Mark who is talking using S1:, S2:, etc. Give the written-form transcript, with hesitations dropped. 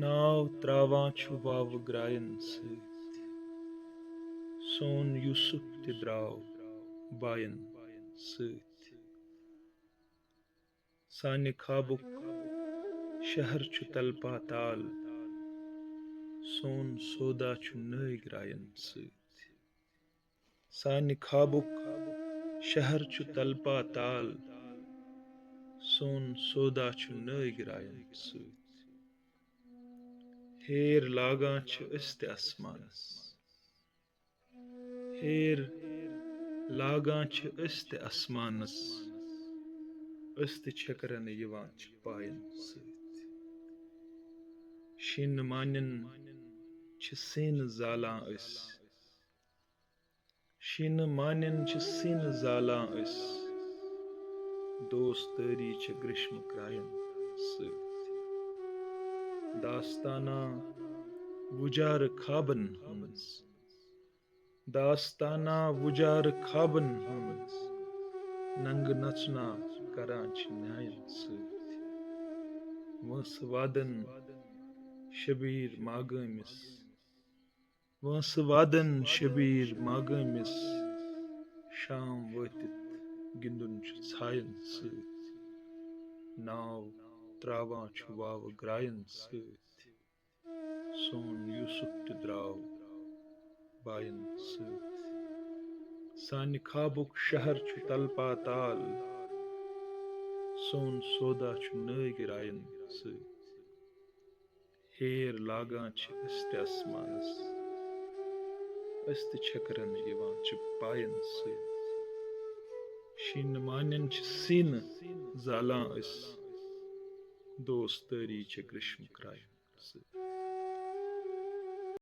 S1: नाव त्रावां छु वाव ग्रायन सۭتۍ سون یوٗسُف تہِ درٛاو باین سۭتۍ سانہِ خابُک شہر چھُ تل پاتال سون سودا چھُ نٲے گراین سۭتۍ سانہِ خابُک شہر چھُ تل پاتال سون سودا چھُ نٲے گراین سۭتۍ ہیر لاگان چھِ أسۍ تہِ اسمانس ہیر لاگان چھِ أسۍ تہِ اسمانس أسۍ تہِ چھٔکرن یِوان چھِ پاین سۭتۍ شیٖنہٕ مانٮ۪ن چھِ سیٖنہٕ زالان أسۍ شیٖنہٕ مانٮ۪ن چھِ سیٖنہٕ زالان أسۍ دوستٲری چھِ گرٛشمہٕ کرٛاین سۭتۍ داستانہ وُجارٕ خابن ہٕنٛز داستانہ وُجارٕ خابن ہٕنٛز ننگہٕ نژنا کران چھِ نیاین سۭتۍ وٲنسہٕ وادن شبیٖر ماگٲمِس وٲنسہٕ وادن شبیٖر ماگٲمِس شام وٲتِتھ گِنٛدُن چھُ ژھاین سۭتۍ ناو تراوان چھُ واوٕ گراین سۭتۍ سون یوٗسُف تہِ درٛاو باین سۭتۍ سانہِ خابُک شہر چھُ تل پاتال سون سودا چھُ نٲے گراین سۭتۍ ہیر لاگان چھِ أسۍ تہِ اسمانس أسۍ تہِ چھٔکرن یِوان چھِ پاین سۭتۍ شیٖنہٕ مانٮ۪ن چھِ سیٖنہٕ زالان أسۍ دوستٲری چھِ گرٛشمہٕ کرٛاین سۭتۍ